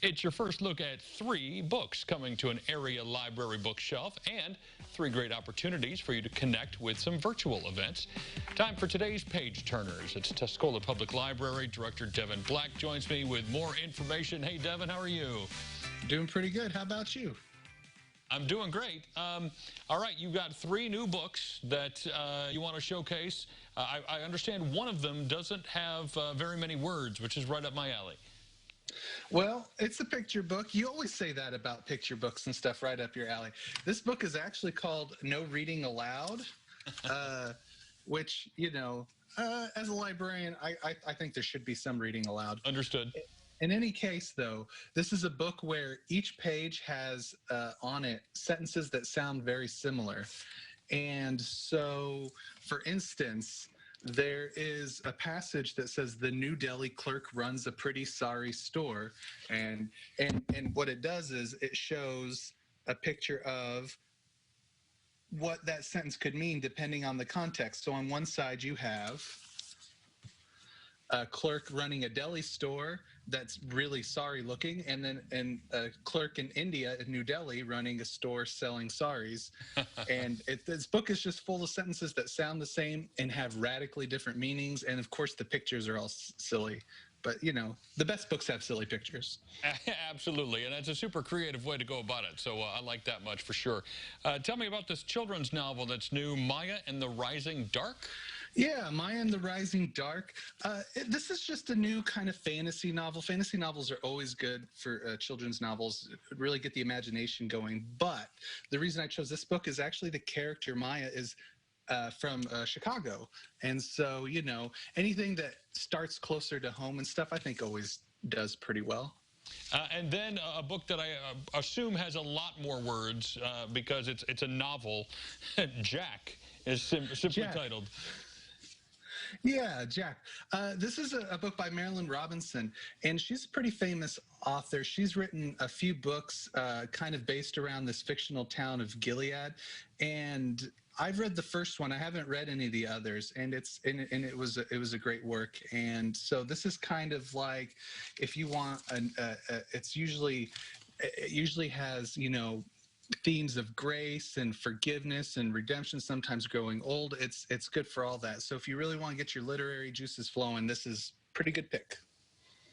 It's your first look at 3 books coming to an area library bookshelf and 3 great opportunities for you to connect with some virtual events. Time for today's Page Turners. It's Tuscola Public Library Director Devin Black joins me with more information. Hey, Devin, how are you? Doing pretty good. How about you? I'm doing great. All right, you've got 3 new books that you want to showcase. I understand one of them doesn't have very many words, which is right up my alley. Well, it's a picture book. You always say that about picture books and stuff, right up your alley. This book is actually called No Reading Aloud, which, as a librarian, I think there should be some reading aloud. Understood. In any case, though, this is a book where each page has on it sentences that sound very similar. And so, for instance, there is a passage that says the New Delhi clerk runs a pretty sorry store. And what it does is it shows a picture of what that sentence could mean depending on the context. So on one side you have a clerk running a deli store that's really sorry looking, and then a clerk in India, in New Delhi, running a store selling saris. And this book is just full of sentences that sound the same and have radically different meanings. And of course, the pictures are all silly. But, the best books have silly pictures. Absolutely, and that's a super creative way to go about it, so I like that much for sure. Tell me about this children's novel that's new, Maya and the Rising Dark? Yeah, Maya and the Rising Dark. This is just a new kind of fantasy novel. Fantasy novels are always good for children's novels, really get the imagination going. But the reason I chose this book is actually the character Maya is from Chicago. And so, anything that starts closer to home and stuff, I think always does pretty well. And then a book that I assume has a lot more words because it's a novel. Jack is simply titled. Yeah, Jack. This is a book by Marilynne Robinson, and she's a pretty famous author. She's written a few books kind of based around this fictional town of Gilead, and I've read the first one. I haven't read any of the others, and it was a great work. And so this is kind of like, if you want it usually has themes of grace and forgiveness and redemption, sometimes growing old. It's good for all that. So if you really want to get your literary juices flowing, this is a pretty good pick.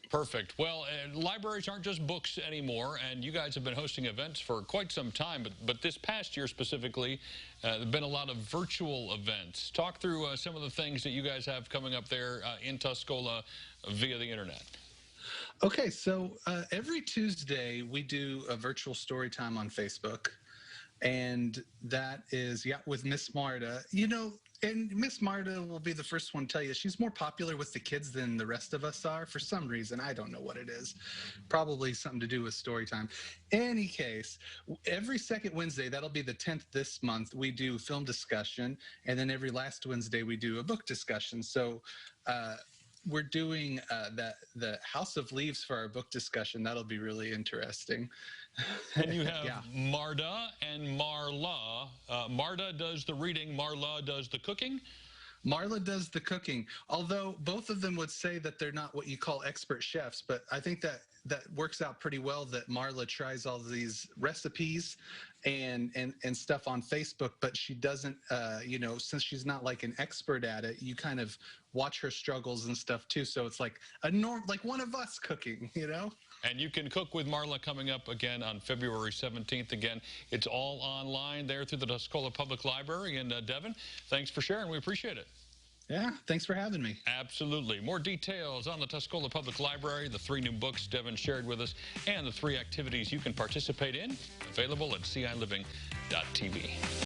Perfect. Well, libraries aren't just books anymore, and you guys have been hosting events for quite some time, but this past year specifically, there have been a lot of virtual events. Talk through some of the things that you guys have coming up there in Tuscola via the internet. Okay, so every Tuesday we do a virtual story time on Facebook, and that is, with Miss Marta. And Miss Marta will be the first one to tell you she's more popular with the kids than the rest of us are for some reason. I don't know what it is. Probably something to do with story time. Any case, every second Wednesday, that'll be the 10th this month, we do film discussion, and then every last Wednesday we do a book discussion. So we're doing the House of Leaves for our book discussion. That'll be really interesting. And you have Marta and Marla. Marta does the reading, Marla does the cooking. Marla does the cooking, although both of them would say that they're not what you call expert chefs, but I think that works out pretty well, that Marla tries all these recipes and stuff on Facebook, but she doesn't, since she's not like an expert at it, you kind of watch her struggles and stuff too. So it's like like one of us cooking, And you can cook with Marla coming up again on February 17th. Again, it's all online there through the Tuscola Public Library. And Devin, thanks for sharing. We appreciate it. Yeah, thanks for having me. Absolutely. More details on the Tuscola Public Library, the 3 new books Devin shared with us, and the 3 activities you can participate in, available at CILiving.tv.